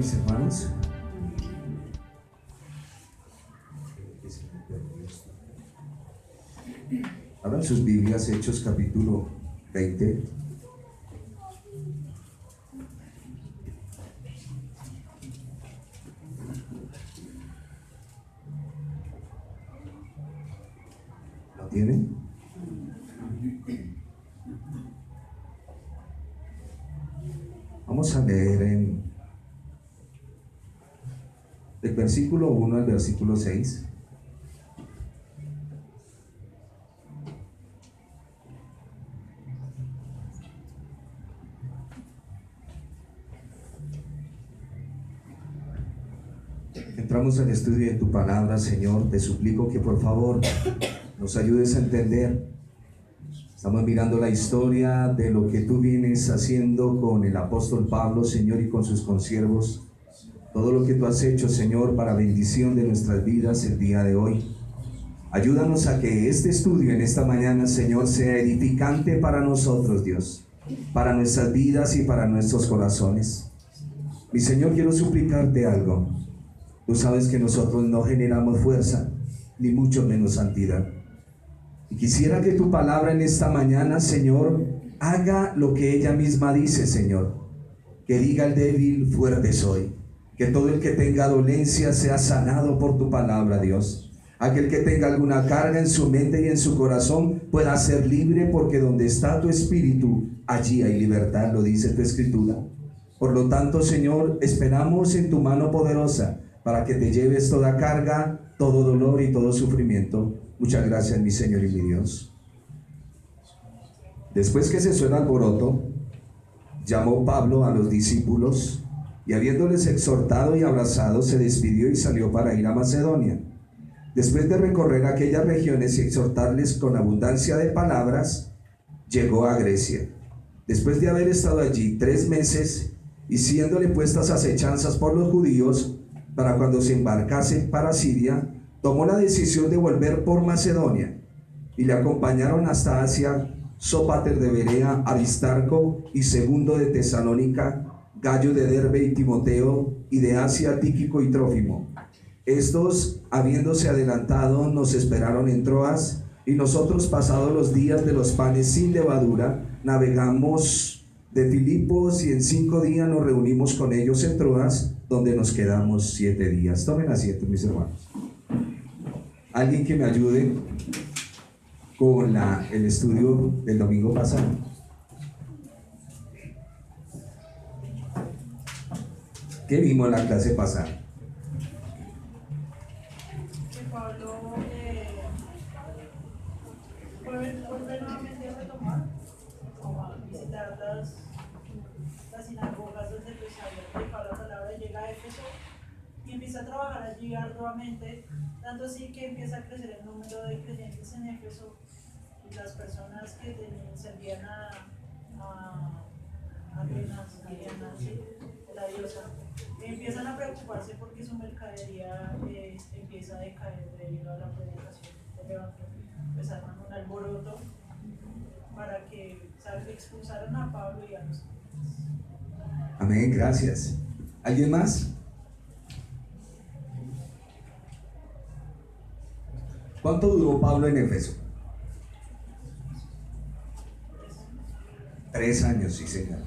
mis hermanos? Abran sus Biblias, Hechos capítulo 20. ¿Lo tienen? Vamos a leer en el versículo 1 al versículo 6. Entramos al estudio de tu palabra, Señor. Te suplico que por favor nos ayudes a entender. Estamos mirando la historia de lo que tú vienes haciendo con el apóstol Pablo, Señor, y con sus consiervos. Todo lo que tú has hecho, Señor, para bendición de nuestras vidas el día de hoy. Ayúdanos a que este estudio en esta mañana, Señor, sea edificante para nosotros, Dios, para nuestras vidas y para nuestros corazones. Mi Señor, quiero suplicarte algo. Tú sabes que nosotros no generamos fuerza, ni mucho menos santidad. Y quisiera que tu palabra en esta mañana, Señor, haga lo que ella misma dice, Señor. Que diga el débil, fuerte soy. Que todo el que tenga dolencia sea sanado por tu palabra, Dios. Aquel que tenga alguna carga en su mente y en su corazón pueda ser libre, porque donde está tu espíritu, allí hay libertad, lo dice tu escritura. Por lo tanto, Señor, esperamos en tu mano poderosa para que te lleves toda carga, todo dolor y todo sufrimiento. Muchas gracias, mi Señor y mi Dios. Después que cesó el alboroto, llamó Pablo a los discípulos y, habiéndoles exhortado y abrazado, se despidió y salió para ir a Macedonia. Después de recorrer aquellas regiones y exhortarles con abundancia de palabras, llegó a Grecia. Después de haber estado allí 3 meses y siéndole puestas acechanzas por los judíos para cuando se embarcase para Siria, tomó la decisión de volver por Macedonia, y le acompañaron hasta Asia Sópater de Berea, Aristarco y Segundo de Tesalónica, Gallo de Derbe y Timoteo, y de Asia Tíquico y Trófimo. Estos, habiéndose adelantado, nos esperaron en Troas, y nosotros, pasados los días de los panes sin levadura, navegamos de Filipos, y en 5 días nos reunimos con ellos en Troas, donde nos quedamos 7 días. Tomen asiento, mis hermanos. Alguien que me ayude con el estudio del domingo pasado. ¿Qué vimos en la clase pasada? Que Pablo vuelve nuevamente a retomar, a visitar las sinagogas donde pues había predicado la palabra, llega a Éfeso y empieza a trabajar allí arduamente, tanto así que empieza a crecer el número de creyentes en Éfeso, y las personas que servían a Atenas, la diosa, empiezan a preocuparse porque su mercadería empieza a decaer debido a la predicación del evangelio. Pues arman un alboroto para que expulsaran a Pablo y a los demás. Amén, gracias. ¿Alguien más? ¿Cuánto duró Pablo en Éfeso? 3 años, sí, señor.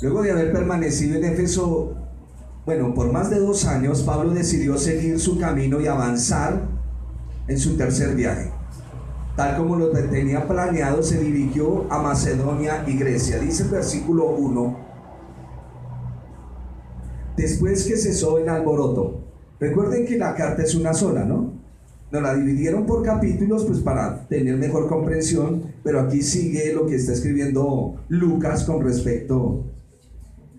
Luego de haber permanecido en Éfeso, por más de 2 años, Pablo decidió seguir su camino y avanzar en su tercer viaje. Tal como lo tenía planeado, se dirigió a Macedonia y Grecia. Dice el versículo 1: después que cesó el alboroto. Recuerden que la carta es una sola, ¿no? Nos la dividieron por capítulos pues para tener mejor comprensión, pero aquí sigue lo que está escribiendo Lucas con respecto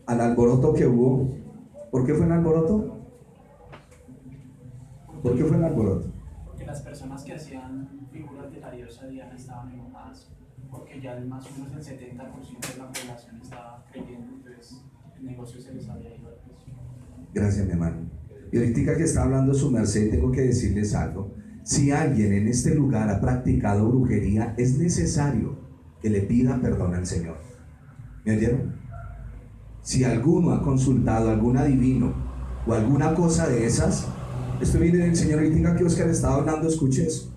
al alboroto que hubo. ¿Por qué fue el alboroto? ¿Por qué fue el alboroto? Porque las personas que hacían figuras de la diosa Diana estaban enojadas, porque ya más o menos el 70% de la población estaba creyendo, entonces el negocio se les había ido al precio. Gracias, mi hermano. Y ahorita que está hablando su merced, tengo que decirles algo. Si alguien en este lugar ha practicado brujería, es necesario que le pida perdón al Señor. ¿Me oyeron? Si alguno ha consultado algún adivino o alguna cosa de esas, esto viene del Señor y diga que Oscar estaba hablando, escuche eso.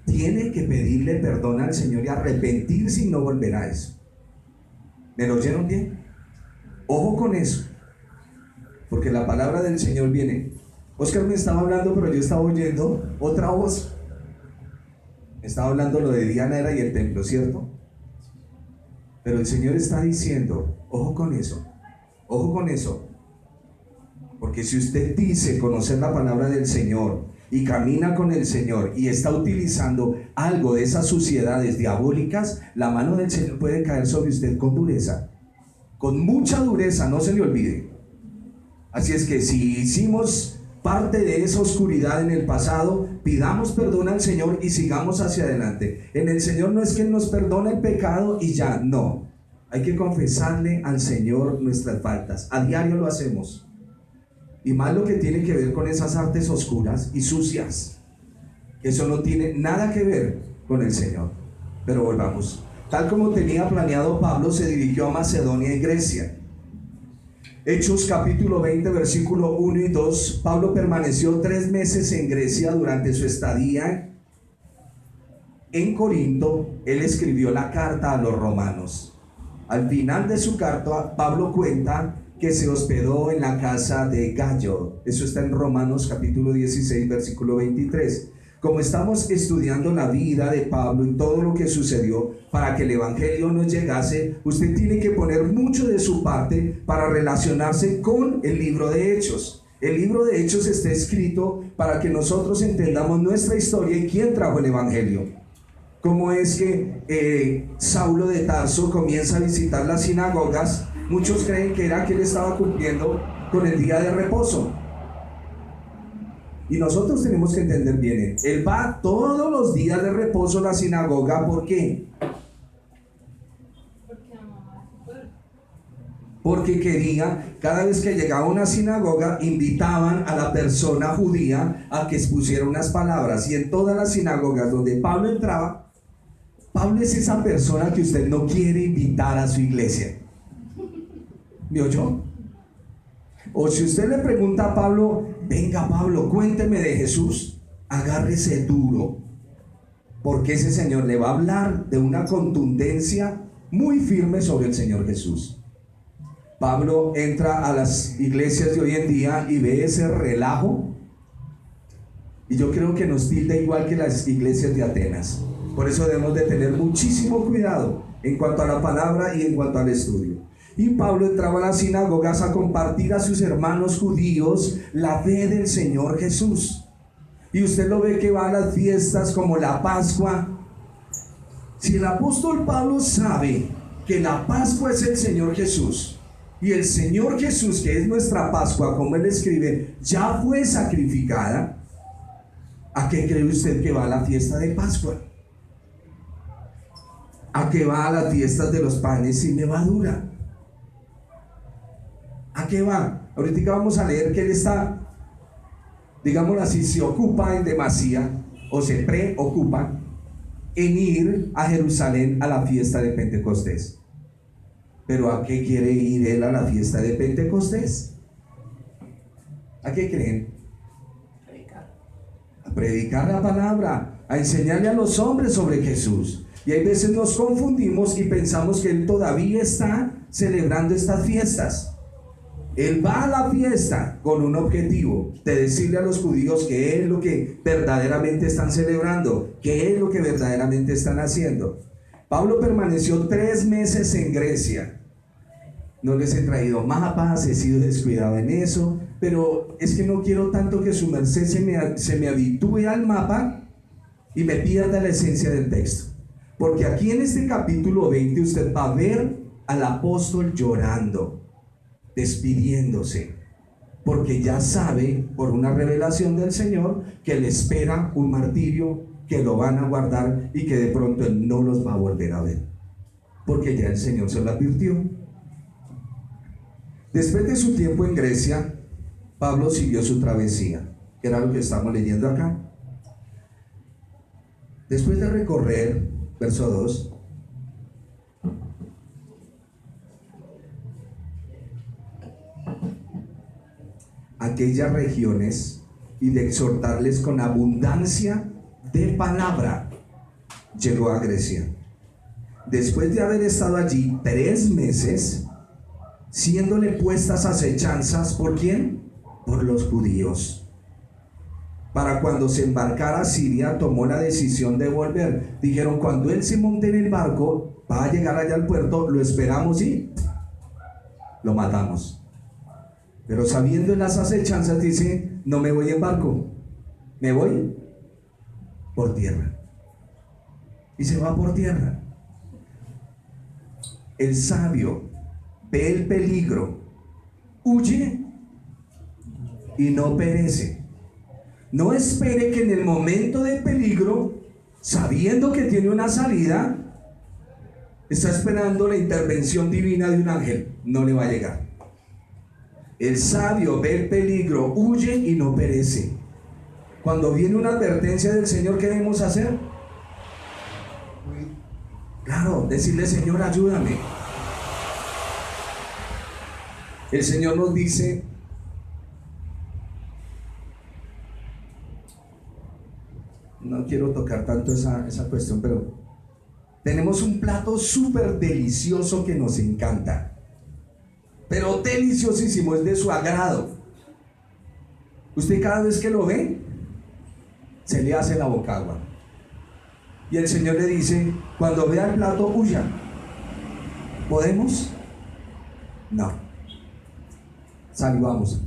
Tiene que pedirle perdón al Señor y arrepentirse y no volver a eso. ¿Me lo oyeron bien? Ojo con eso, porque la palabra del Señor viene. Oscar me estaba hablando, pero yo estaba oyendo otra voz. Estaba hablando lo de Diana era y el templo, ¿cierto? Pero el Señor está diciendo, ojo con eso, ojo con eso. Porque si usted dice conocer la palabra del Señor y camina con el Señor y está utilizando algo de esas suciedades diabólicas, la mano del Señor puede caer sobre usted con dureza, con mucha dureza, no se le olvide. Así es que si hicimos parte de esa oscuridad en el pasado, pidamos perdón al Señor y sigamos hacia adelante. En el Señor no es que Él nos perdone el pecado y ya, no. Hay que confesarle al Señor nuestras faltas. A diario lo hacemos. Y más lo que tiene que ver con esas artes oscuras y sucias. Eso no tiene nada que ver con el Señor. Pero volvamos. Tal como tenía planeado, Pablo se dirigió a Macedonia y Grecia. Hechos capítulo 20, versículo 1 y 2. Pablo permaneció 3 meses en Grecia durante su estadía en Corinto. Él escribió la carta a los romanos. Al final de su carta, Pablo cuenta que se hospedó en la casa de Gayo. Eso está en Romanos capítulo 16, versículo 23. Como estamos estudiando la vida de Pablo y todo lo que sucedió para que el evangelio nos llegase, usted tiene que poner mucho de su parte para relacionarse con el libro de Hechos. El libro de Hechos está escrito para que nosotros entendamos nuestra historia y quién trajo el evangelio. Cómo es que Saulo de Tarso comienza a visitar las sinagogas. Muchos creen que era que él estaba cumpliendo con el día de reposo. Y nosotros tenemos que entender bien, él va todos los días de reposo a la sinagoga. ¿Por qué? Porque quería, cada vez que llegaba a una sinagoga, invitaban a la persona judía a que expusiera unas palabras. Y en todas las sinagogas donde Pablo entraba, Pablo es esa persona que usted no quiere invitar a su iglesia. ¿Me oyó? O si usted le pregunta a Pablo, venga Pablo, cuénteme de Jesús, agárrese duro, porque ese señor le va a hablar de una contundencia muy firme sobre el Señor Jesús. Pablo entra a las iglesias de hoy en día y ve ese relajo, y yo creo que nos tilda igual que las iglesias de Atenas. Por eso debemos de tener muchísimo cuidado en cuanto a la palabra y en cuanto al estudio. Y Pablo entraba a las sinagogas a compartir a sus hermanos judíos la fe del Señor Jesús. Y usted lo ve que va a las fiestas como la Pascua. Si el apóstol Pablo sabe que la Pascua es el Señor Jesús, y el Señor Jesús, que es nuestra Pascua, como él escribe, ya fue sacrificada, ¿a qué cree usted que va a la fiesta de Pascua? ¿A qué va a las fiestas de los panes sin levadura? ¿A qué va? Ahorita vamos a leer que él está, digámoslo así, se ocupa en demasía o se preocupa en ir a Jerusalén a la fiesta de Pentecostés. ¿Pero a qué quiere ir él a la fiesta de Pentecostés? ¿A qué creen? A predicar la palabra, a enseñarle a los hombres sobre Jesús. Y hay veces nos confundimos y pensamos que él todavía está celebrando estas fiestas. Él va a la fiesta con un objetivo de decirle a los judíos qué es lo que verdaderamente están celebrando, qué es lo que verdaderamente están haciendo. Pablo permaneció 3 meses en Grecia. No les he traído mapas, he sido descuidado en eso, pero es que no quiero tanto que su merced se me habitúe al mapa y me pierda la esencia del texto. Porque aquí en este capítulo 20 usted va a ver al apóstol llorando, despidiéndose, porque ya sabe por una revelación del Señor que le espera un martirio, que lo van a guardar y que de pronto él no los va a volver a ver, porque ya el Señor se lo advirtió. Después de su tiempo en Grecia, Pablo siguió su travesía, que era lo que estamos leyendo acá. Después de recorrer, verso 2, aquellas regiones y de exhortarles con abundancia de palabra, llegó a Grecia. Después de haber estado allí 3 meses, siéndole puestas acechanzas, ¿por quién? Por los judíos. Para cuando se embarcara a Siria, tomó la decisión de volver. Dijeron, cuando él se monte en el barco, va a llegar allá al puerto, lo esperamos y lo matamos. Pero sabiendo en las acechanzas, dice, no me voy en barco, me voy por tierra. Y se va por tierra. El sabio ve el peligro, huye y no perece. No espere que en el momento de peligro, sabiendo que tiene una salida, está esperando la intervención divina de un ángel. No le va a llegar. El sabio ve el peligro, huye y no perece. Cuando viene una advertencia del Señor, ¿qué debemos hacer? Claro, decirle, Señor, ayúdame. El Señor nos dice, no quiero tocar tanto esa cuestión, pero tenemos un plato súper delicioso que nos encanta, pero deliciosísimo, es de su agrado. Usted cada vez que lo ve, se le hace la boca agua. Y el Señor le dice, cuando vea el plato, huya. ¿Podemos? No. Salvamos.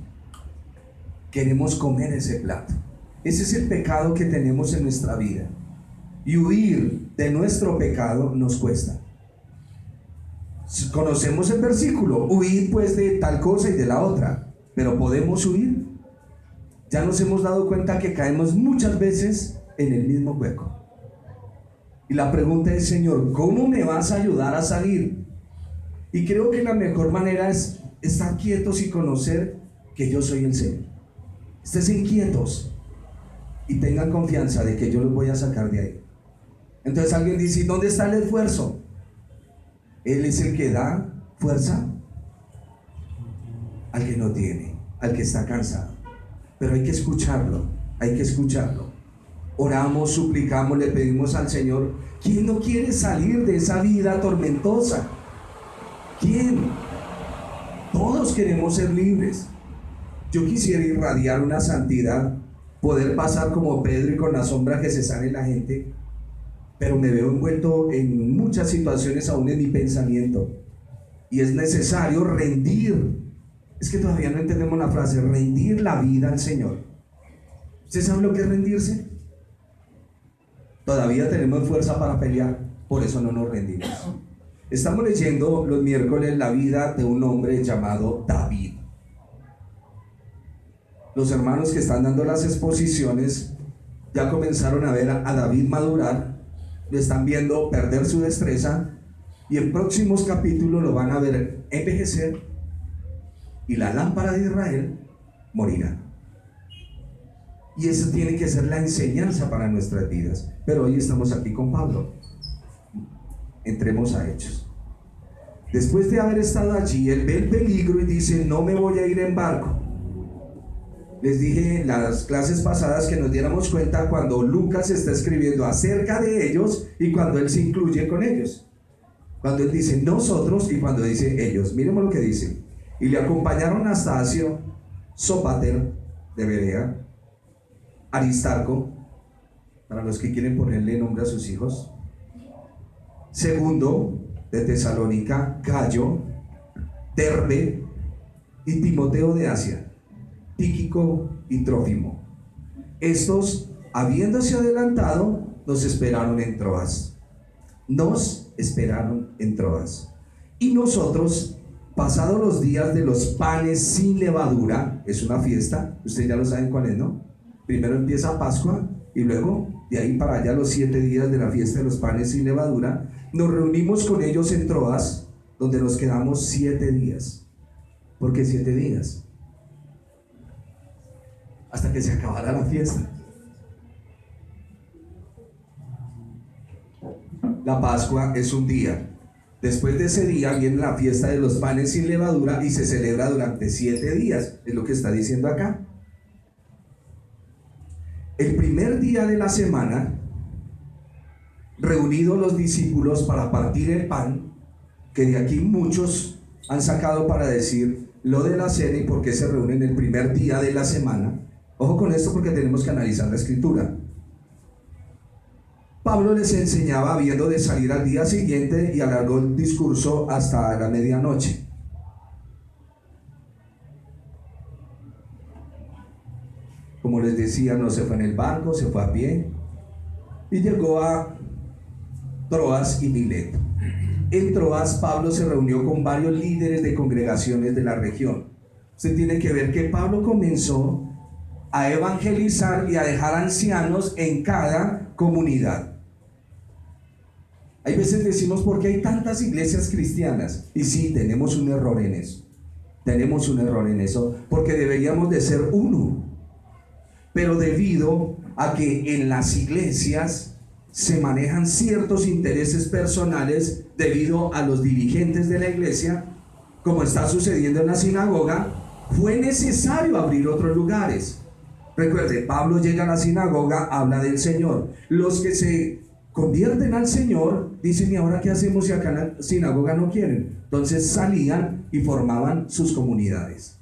Queremos comer ese plato. Ese es el pecado que tenemos en nuestra vida. Y huir de nuestro pecado nos cuesta. Conocemos el versículo, huir pues de tal cosa y de la otra. Pero ¿podemos huir? Ya nos hemos dado cuenta que caemos muchas veces en el mismo hueco. Y la pregunta es, Señor, ¿cómo me vas a ayudar a salir? Y creo que la mejor manera es estar quietos y conocer que yo soy el Señor. Estén quietos y tengan confianza de que yo los voy a sacar de ahí. Entonces alguien dice, ¿dónde está el esfuerzo? Él es el que da fuerza al que no tiene, al que está cansado. Pero hay que escucharlo, hay que escucharlo. Oramos, suplicamos, le pedimos al Señor. ¿Quién no quiere salir de esa vida tormentosa? ¿Quién? Todos queremos ser libres. Yo quisiera irradiar una santidad, poder pasar como Pedro y con la sombra que se sale la gente, pero me veo envuelto en muchas situaciones aún en mi pensamiento, y es necesario rendir. Es que todavía no entendemos la frase, rendir la vida al Señor. ¿Usted sabe lo que es rendirse? Todavía tenemos fuerza para pelear, por eso no nos rendimos. Estamos leyendo los miércoles la vida de un hombre llamado David. Los hermanos que están dando las exposiciones ya comenzaron a ver a David madurar, lo están viendo perder su destreza, y en próximos capítulos lo van a ver envejecer, y la lámpara de Israel morirá. Y eso tiene que ser la enseñanza para nuestras vidas. Pero hoy estamos aquí con Pablo. Entremos a Hechos. Después de haber estado allí, él ve el peligro y dice, no me voy a ir en barco. Les dije en las clases pasadas que nos diéramos cuenta cuando Lucas está escribiendo acerca de ellos y cuando él se incluye con ellos. Cuando él dice nosotros y cuando dice ellos. Miremos lo que dice. Y le acompañaron Astacio, Sópater de Berea, Aristarco, para los que quieren ponerle nombre a sus hijos, Segundo de Tesalónica, Gayo, Derbe y Timoteo de Asia, Tíquico y Trófimo. Estos, habiéndose adelantado, nos esperaron en Troas. Nos esperaron en Troas. Y nosotros, pasados los días de los panes sin levadura, es una fiesta, ustedes ya lo saben cuál es, ¿no? Primero empieza Pascua y luego de ahí para allá los 7 días de la fiesta de los panes sin levadura, nos reunimos con ellos en Troas, donde nos quedamos 7 días. ¿Por qué 7 días? Hasta que se acabara la fiesta. La Pascua es un día. Después de ese día viene la fiesta de los panes sin levadura y se celebra durante 7 días, es lo que está diciendo acá. El primer día de la semana, reunidos los discípulos para partir el pan, que de aquí muchos han sacado para decir lo de la cena y por qué se reúnen el primer día de la semana. Ojo con esto porque tenemos que analizar la escritura. Pablo les enseñaba habiendo de salir al día siguiente y alargó el discurso hasta la medianoche. Como les decía, no se fue en el barco, se fue a pie y llegó a Troas y Mileto. En Troas, Pablo se reunió con varios líderes de congregaciones de la región. Usted tiene que ver que Pablo comenzó a evangelizar y a dejar ancianos en cada comunidad. Hay veces decimos, ¿por qué hay tantas iglesias cristianas? Y sí, tenemos un error en eso. Tenemos un error en eso, porque deberíamos de ser uno. Pero debido a que en las iglesias se manejan ciertos intereses personales debido a los dirigentes de la iglesia, como está sucediendo en la sinagoga, fue necesario abrir otros lugares. Recuerde, Pablo llega a la sinagoga, habla del Señor. Los que se convierten al Señor dicen, ¿y ahora qué hacemos si acá en la sinagoga no quieren? Entonces salían y formaban sus comunidades.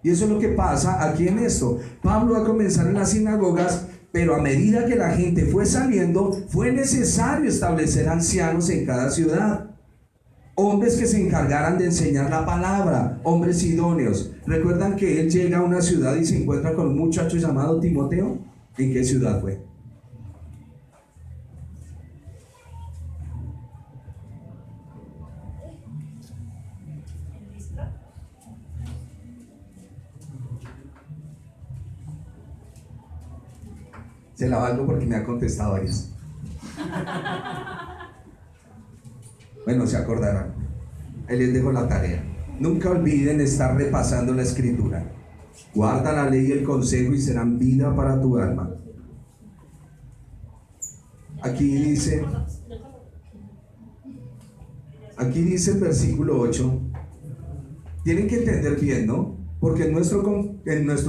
Y eso es lo que pasa aquí en esto. Pablo va a comenzar en las sinagogas, pero a medida que la gente fue saliendo, fue necesario establecer ancianos en cada ciudad. Hombres que se encargaran de enseñar la palabra, hombres idóneos. ¿Recuerdan que él llega a una ciudad y se encuentra con un muchacho llamado Timoteo? ¿En qué ciudad fue? ¿En Listra? Se la valgo porque me ha contestado varias. Bueno, se acordarán. Ahí les dejo la tarea. Nunca olviden estar repasando la escritura. Guarda la ley y el consejo y serán vida para tu alma. Aquí dice el versículo 8. Tienen que entender bien, ¿no? Porque en nuestro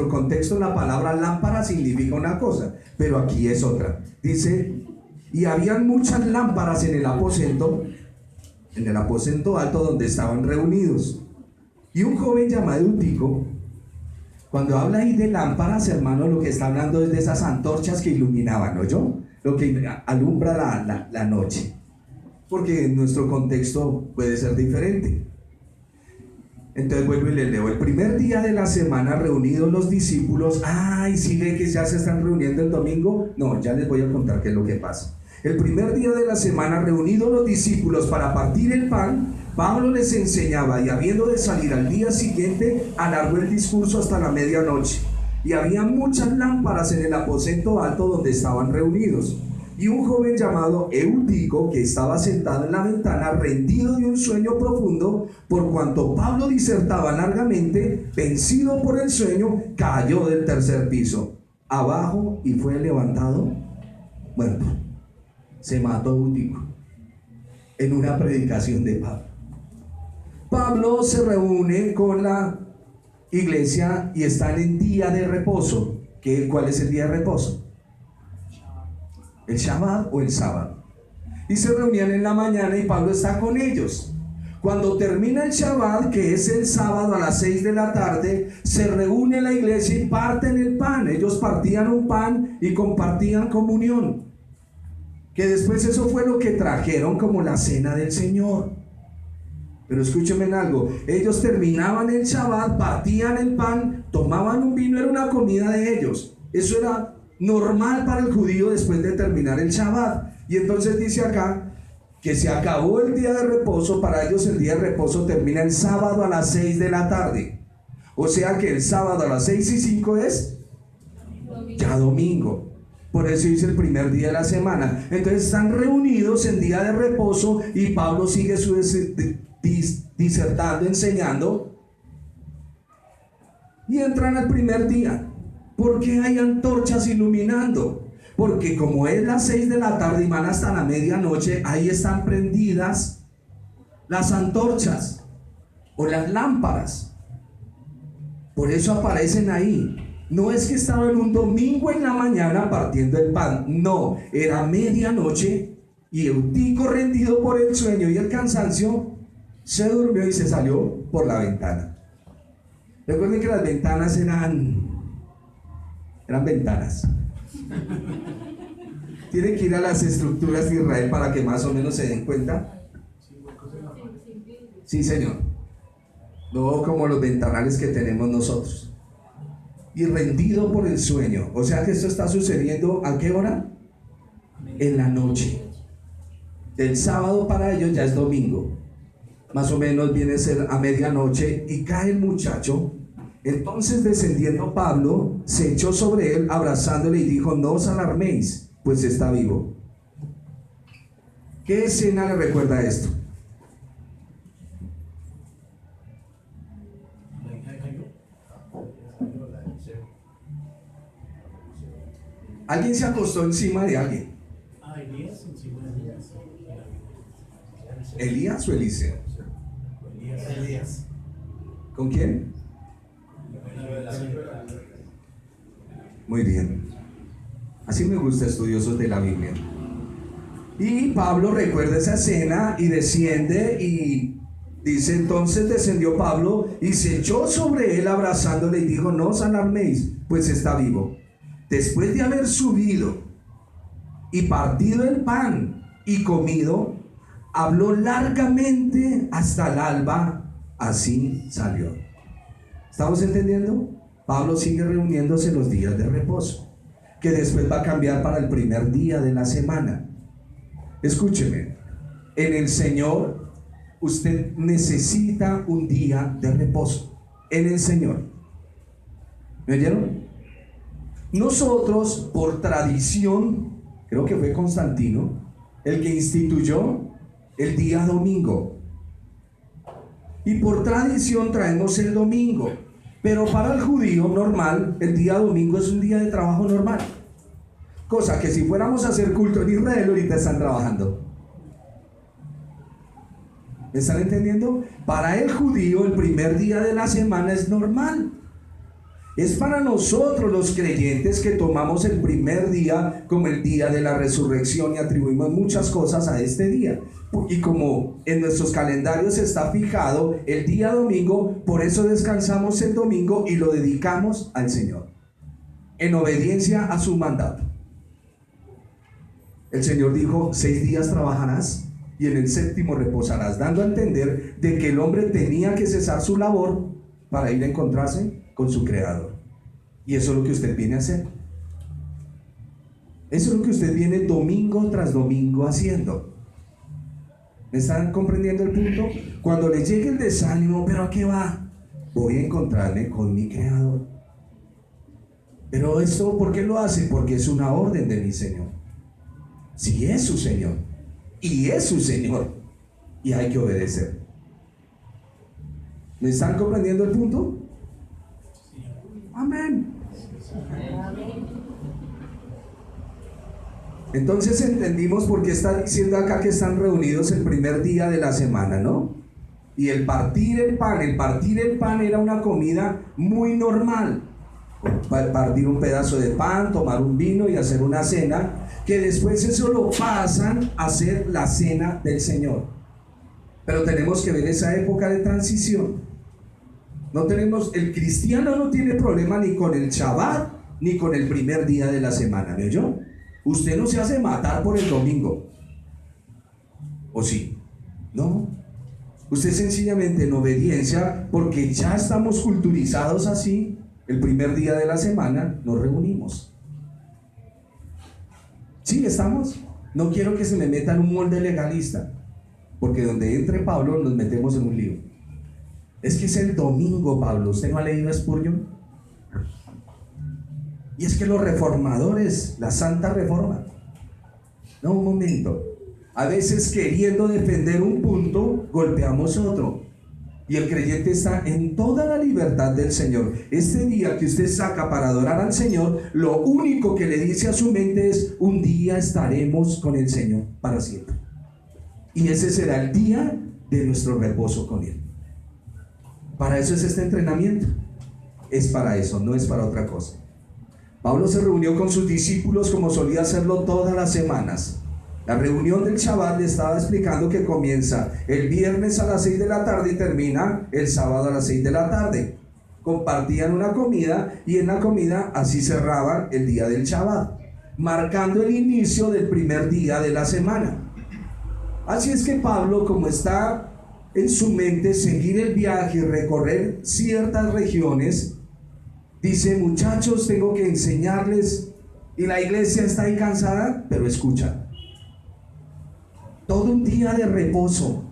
contexto la palabra lámpara significa una cosa, pero aquí es otra. Dice, y habían muchas lámparas en el aposento alto donde estaban reunidos. Y un joven llamado Eutico, cuando habla ahí de lámparas, hermano, lo que está hablando es de esas antorchas que iluminaban, ¿no? Lo que alumbra la noche. Porque en nuestro contexto puede ser diferente. Entonces vuelvo y les leo. El primer día de la semana reunidos los discípulos. Ay, ¿sí ve que ya se están reuniendo el domingo? No, ya les voy a contar qué es lo que pasa. El primer día de la semana reunidos los discípulos para partir el pan, Pablo les enseñaba y habiendo de salir al día siguiente, alargó el discurso hasta la medianoche. Y había muchas lámparas en el aposento alto donde estaban reunidos. Y un joven llamado Eutico, que estaba sentado en la ventana, rendido de un sueño profundo, por cuanto Pablo disertaba largamente, vencido por el sueño, cayó del tercer piso abajo y fue levantado muerto. Se mató Eutico en una predicación de Pablo. Pablo se reúne con la iglesia y están en día de reposo. ¿Cuál es el día de reposo? ¿El Shabbat o el sábado? Y se reunían en la mañana y Pablo está con ellos. Cuando termina el Shabbat, que es el sábado a las 6 de la tarde, se reúne la iglesia y parten el pan. Ellos partían un pan y compartían comunión. Que después eso fue lo que trajeron como la cena del Señor. Pero escúchenme en algo. Ellos terminaban el Shabbat, partían el pan, tomaban un vino, era una comida de ellos. Eso era normal para el judío después de terminar el Shabbat. Y entonces dice acá que se acabó el día de reposo. Para ellos el día de reposo termina el sábado a las 6 de la tarde. O sea que el sábado a las 6:05 es ya domingo. Por eso dice el primer día de la semana. Entonces están reunidos en día de reposo y Pablo sigue su disertando, enseñando. Y entran al primer día. ¿Por qué hay antorchas iluminando? Porque como es las 6 de la tarde y van hasta la medianoche, ahí están prendidas las antorchas o las lámparas. Por eso aparecen ahí. No es que estaba en un domingo en la mañana partiendo el pan, no, era medianoche y Eutico, rendido por el sueño y el cansancio, se durmió y se salió por la ventana. Recuerden que las ventanas eran ventanas. Tienen que ir a las estructuras de Israel para que más o menos se den cuenta. Sí, señor. No como los ventanales que tenemos nosotros. Y rendido por el sueño. O sea que esto está sucediendo ¿a qué hora? En la noche. El sábado para ellos ya es domingo. Más o menos viene a ser a medianoche y cae el muchacho. Entonces, descendiendo Pablo, se echó sobre él, abrazándole y dijo: no os alarméis, pues está vivo. ¿Qué escena le recuerda esto? Alguien se acostó encima de alguien. Elías encima de Elías. ¿Elías o Eliseo? Elías. ¿Con quién? Muy bien. Así me gusta, estudiosos de la Biblia. Y Pablo recuerda esa escena y desciende y dice: entonces descendió Pablo y se echó sobre él abrazándole y dijo: no os alarméis, pues está vivo. Después de haber subido y partido el pan y comido, habló largamente hasta el alba, así salió. ¿Estamos entendiendo? Pablo sigue reuniéndose los días de reposo, que después va a cambiar para el primer día de la semana. Escúcheme, en el Señor usted necesita un día de reposo. En el Señor. ¿Me oyeron? Nosotros, por tradición, creo que fue Constantino el que instituyó el día domingo. Y por tradición traemos el domingo. Pero para el judío normal, el día domingo es un día de trabajo normal. Cosa que si fuéramos a hacer culto en Israel, ahorita están trabajando. ¿Me están entendiendo? Para el judío, el primer día de la semana es normal. Es para nosotros los creyentes que tomamos el primer día como el día de la resurrección y atribuimos muchas cosas a este día. Y como en nuestros calendarios está fijado el día domingo, por eso descansamos el domingo y lo dedicamos al Señor, en obediencia a su mandato. El Señor dijo: 6 días trabajarás y en el séptimo reposarás, dando a entender de que el hombre tenía que cesar su labor para ir a encontrarse con su Creador. Y eso es lo que usted viene a hacer. Eso es lo que usted viene domingo tras domingo haciendo. ¿Me están comprendiendo el punto? Cuando le llegue el desánimo: ¿pero a qué va? Voy a encontrarme con mi Creador. Pero esto, ¿por qué lo hace? Porque es una orden de mi Señor. Si es su Señor, y es su Señor, y hay que obedecer. ¿Me están comprendiendo el punto? Amén. Entonces entendimos por qué está diciendo acá que están reunidos el primer día de la semana, ¿no? Y el partir el pan era una comida muy normal. Partir un pedazo de pan, tomar un vino y hacer una cena, que después eso lo pasan a hacer la cena del Señor. Pero tenemos que ver esa época de transición. No tenemos, el cristiano no tiene problema ni con el Shabbat ni con el primer día de la semana, ¿me oyó? Usted no se hace matar por el domingo. ¿O sí? No. Usted sencillamente en obediencia, porque ya estamos culturizados así, el primer día de la semana nos reunimos. ¿Sí estamos? No quiero que se me meta en un molde legalista, porque donde entre Pablo nos metemos en un lío. Es que es el domingo, Pablo. ¿Usted no ha leído a Spurgeon? Y es que los reformadores, la Santa Reforma. No, un momento. A veces, queriendo defender un punto, golpeamos otro. Y el creyente está en toda la libertad del Señor. Este día que usted saca para adorar al Señor, lo único que le dice a su mente es: un día estaremos con el Señor para siempre. Y ese será el día de nuestro reposo con Él. Para eso es este entrenamiento. Es para eso, no es para otra cosa. Pablo se reunió con sus discípulos como solía hacerlo todas las semanas. La reunión del Shabbat le estaba explicando que comienza el viernes a las 6 de la tarde y termina el sábado a las 6 de la tarde. Compartían una comida y en la comida así cerraban el día del Shabbat, marcando el inicio del primer día de la semana. Así es que Pablo, como está en su mente seguir el viaje y recorrer ciertas regiones, dice: muchachos, tengo que enseñarles, y la iglesia está ahí cansada, pero escucha. Todo un día de reposo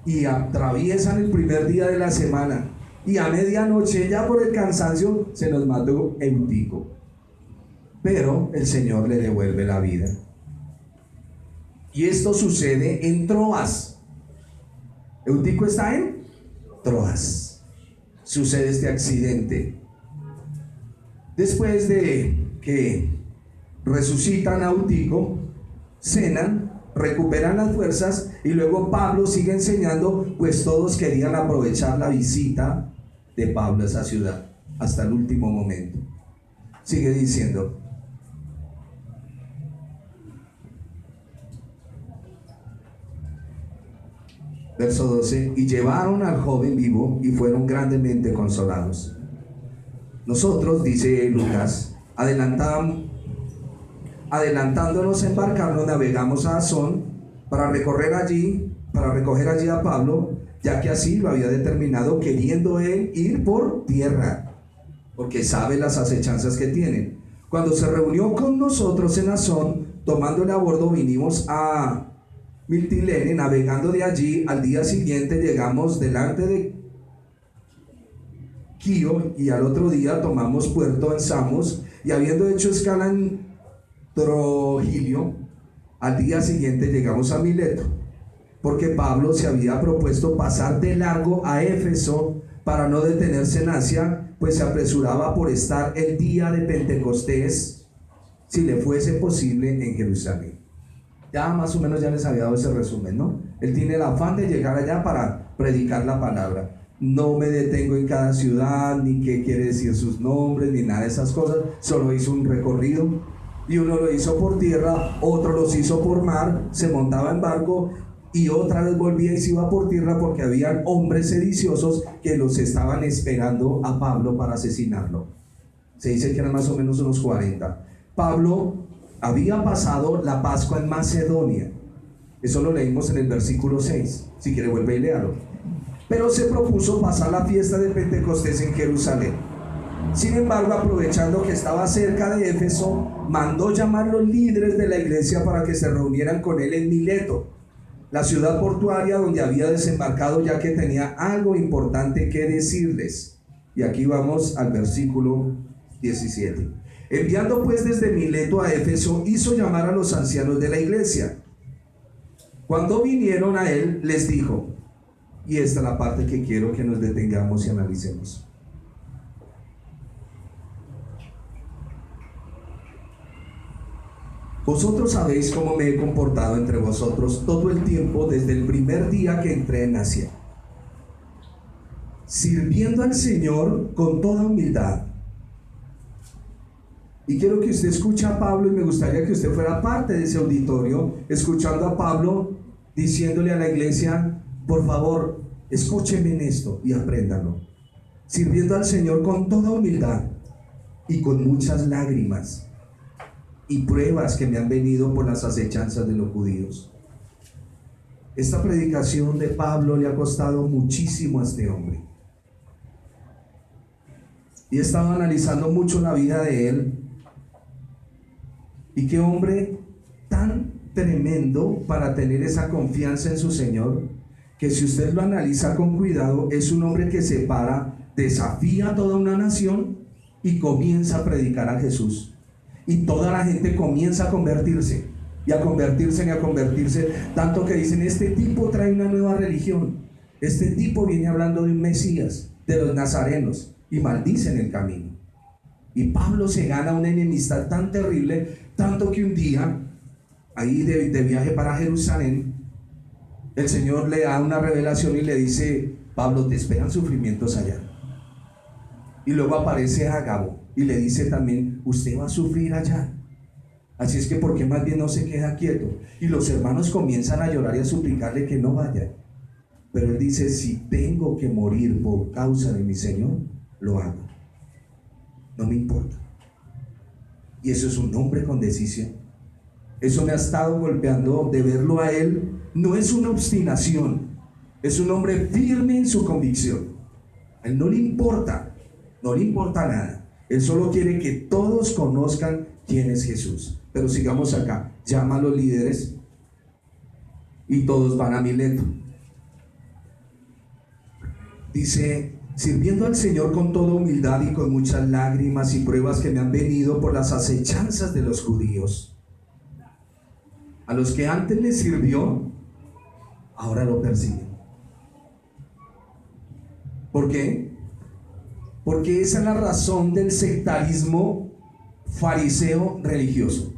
y atraviesan el primer día de la semana, y a medianoche, ya por el cansancio, se nos mató Eutico, pero el Señor le devuelve la vida. Y esto sucede en Troas. Eutico está en Troas. Sucede este accidente. Después de que resucitan a Eutico, cenan, recuperan las fuerzas, y luego Pablo sigue enseñando, pues todos querían aprovechar la visita de Pablo a esa ciudad hasta el último momento. Sigue diciendo: verso 12: y llevaron al joven vivo y fueron grandemente consolados. Nosotros, dice Lucas, adelantándonos a embarcarnos, navegamos a Asón para recoger allí a Pablo, ya que así lo había determinado, queriendo él ir por tierra, porque sabe las acechanzas que tienen. Cuando se reunió con nosotros en Asón, tomándole a bordo, vinimos a Mitilene, navegando de allí. Al día siguiente llegamos delante de Quío, y al otro día tomamos puerto en Samos, y habiendo hecho escala en Trogilio, al día siguiente llegamos a Mileto, porque Pablo se había propuesto pasar de largo a Éfeso para no detenerse en Asia, pues se apresuraba por estar el día de Pentecostés, si le fuese posible, en Jerusalén. Ya más o menos ya les había dado ese resumen, ¿no? Él tiene el afán de llegar allá para predicar la palabra. No me detengo en cada ciudad, ni qué quiere decir sus nombres, ni nada de esas cosas. Solo hizo un recorrido, y uno lo hizo por tierra, otro los hizo por mar, se montaba en barco y otra vez volvía y se iba por tierra, porque habían hombres sediciosos que los estaban esperando a Pablo para asesinarlo. Se dice que eran más o menos unos 40. Pablo había pasado la Pascua en Macedonia. Eso lo leímos en el versículo 6. Si quiere, vuelve y léalo. Pero se propuso pasar la fiesta de Pentecostés en Jerusalén. Sin embargo, aprovechando que estaba cerca de Éfeso, mandó llamar los líderes de la iglesia para que se reunieran con él en Mileto, la ciudad portuaria donde había desembarcado, ya que tenía algo importante que decirles. Y aquí vamos al versículo 17. Enviando pues desde Mileto a Éfeso, hizo llamar a los ancianos de la iglesia. Cuando vinieron a él, les dijo, y esta es la parte que quiero que nos detengamos y analicemos: vosotros sabéis cómo me he comportado entre vosotros todo el tiempo desde el primer día que entré en Asia, sirviendo al Señor con toda humildad. Y quiero que usted escuche a Pablo, y me gustaría que usted fuera parte de ese auditorio, escuchando a Pablo diciéndole a la iglesia: por favor, escúchenme en esto y apréndanlo. Sirviendo al Señor con toda humildad y con muchas lágrimas y pruebas que me han venido por las acechanzas de los judíos. Esta predicación de Pablo le ha costado muchísimo a este hombre. Y he estado analizando mucho la vida de él. Y qué hombre tan tremendo para tener esa confianza en su Señor, que si usted lo analiza con cuidado, es un hombre que se para, desafía a toda una nación y comienza a predicar a Jesús. Y toda la gente comienza a convertirse, y a convertirse, y a convertirse, tanto que dicen: este tipo trae una nueva religión, este tipo viene hablando de un Mesías, de los nazarenos, y maldicen el camino. Y Pablo se gana una enemistad tan terrible, tanto que un día, ahí de viaje para Jerusalén, el Señor le da una revelación y le dice: Pablo, te esperan sufrimientos allá. Y luego aparece Ágabo y le dice también: usted va a sufrir allá. Así es que, ¿por qué más bien no se queda quieto? Y los hermanos comienzan a llorar y a suplicarle que no vaya. Pero él dice: si tengo que morir por causa de mi Señor, lo hago. No me importa. Y eso es un hombre con decisión. Eso me ha estado golpeando de verlo a él. No es una obstinación, es un hombre firme en su convicción. A él no le importa nada. Él solo quiere que todos conozcan quién es Jesús. Pero sigamos acá. Llama a los líderes y todos van a Mileto. Dice: sirviendo al Señor con toda humildad y con muchas lágrimas y pruebas que me han venido por las acechanzas de los judíos. A los que antes les sirvió, ahora lo persiguen. ¿Por qué? Porque esa es la razón del sectarismo fariseo religioso,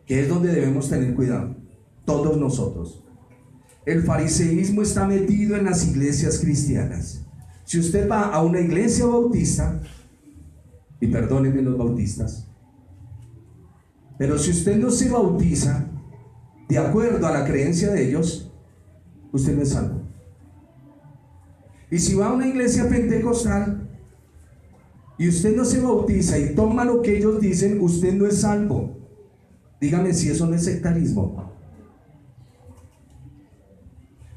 que es donde debemos tener cuidado, todos nosotros. El fariseísmo está metido en las iglesias cristianas. Si usted va a una iglesia bautista, y perdónenme los bautistas, pero si usted no se bautiza de acuerdo a la creencia de ellos, usted no es salvo. Y si va a una iglesia pentecostal y usted no se bautiza y toma lo que ellos dicen, usted no es salvo. Dígame si eso no es sectarismo.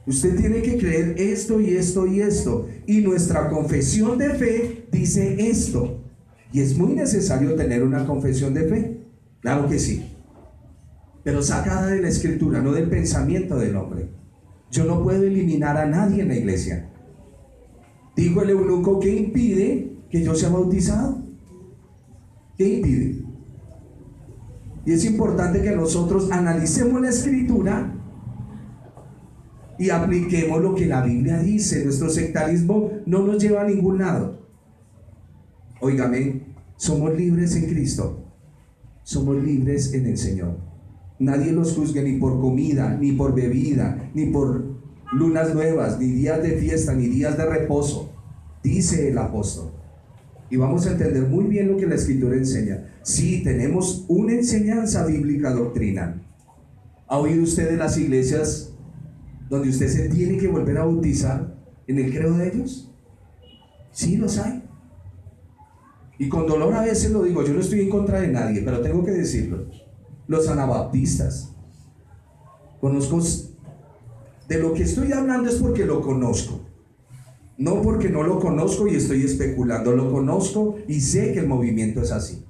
Usted tiene que creer esto y esto y esto. Y nuestra confesión de fe dice esto. Y es muy necesario tener una confesión de fe. Claro que sí. Pero sacada de la escritura, no del pensamiento del hombre. Yo no puedo eliminar a nadie en la iglesia. Dijo el eunuco: ¿qué impide que yo sea bautizado? ¿Qué impide? Y es importante que nosotros analicemos la escritura y apliquemos lo que la Biblia dice. Nuestro sectarismo no nos lleva a ningún lado. Óigame, somos libres en Cristo. Somos libres en el Señor. Nadie los juzgue ni por comida, ni por bebida, ni por lunas nuevas, ni días de fiesta, ni días de reposo, dice el apóstol. Y vamos a entender muy bien lo que la escritura enseña. Sí, tenemos una enseñanza bíblica doctrinal. ¿Ha oído usted de las iglesias donde usted se tiene que volver a bautizar en el credo de ellos? Sí, los hay. Y con dolor a veces lo digo, yo no estoy en contra de nadie, pero tengo que decirlo. Los anabaptistas. Conozco, de lo que estoy hablando es porque lo conozco. No porque no lo conozco y estoy especulando, lo conozco y sé que el movimiento es así.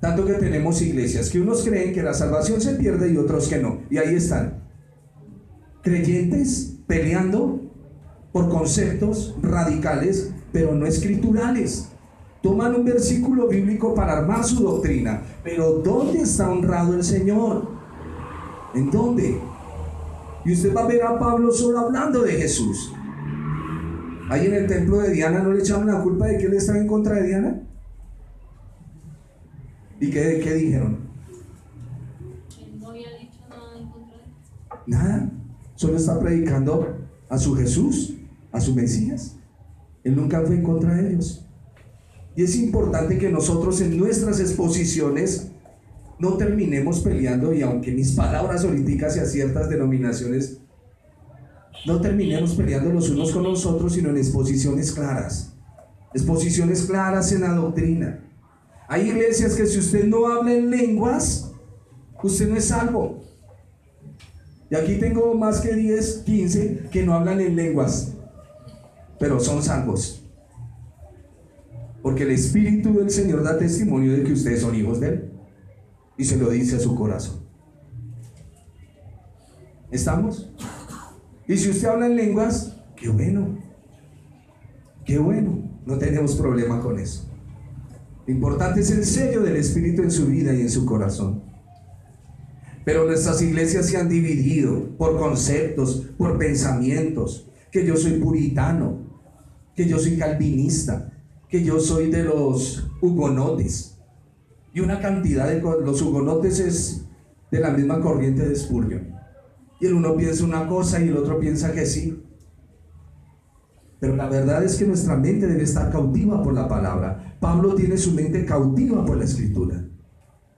Tanto que tenemos iglesias que unos creen que la salvación se pierde y otros que no. Y ahí están, creyentes peleando por conceptos radicales, pero no escriturales. Toman un versículo bíblico para armar su doctrina, pero ¿dónde está honrado el Señor? ¿En dónde? Y usted va a ver a Pablo solo hablando de Jesús. Ahí en el templo de Diana no le echaban la culpa de que él estaba en contra de Diana. ¿Y qué dijeron? Él no había dicho nada en contra de él. Nada, solo está predicando a su Jesús, a su Mesías. Él nunca fue en contra de ellos. Y es importante que nosotros en nuestras exposiciones no terminemos peleando, y aunque mis palabras ahorita hacia ciertas denominaciones, no terminemos peleando los unos con los otros, sino en exposiciones claras en la doctrina. Hay iglesias que si usted no habla en lenguas, usted no es salvo. Y aquí tengo más que 10, 15 que no hablan en lenguas, pero son salvos. Porque el Espíritu del Señor da testimonio de que ustedes son hijos de Él. Y se lo dice a su corazón. ¿Estamos? Y si usted habla en lenguas, qué bueno. Qué bueno. No tenemos problema con eso. Lo importante es el sello del Espíritu en su vida y en su corazón. Pero nuestras iglesias se han dividido por conceptos, por pensamientos. Que yo soy puritano, que yo soy calvinista, que yo soy de los hugonotes. Y una cantidad de cosas. Los hugonotes es de la misma corriente de Spurgeon. Y el uno piensa una cosa y el otro piensa que sí. Pero la verdad es que nuestra mente debe estar cautiva por la palabra. Pablo tiene su mente cautiva por la escritura.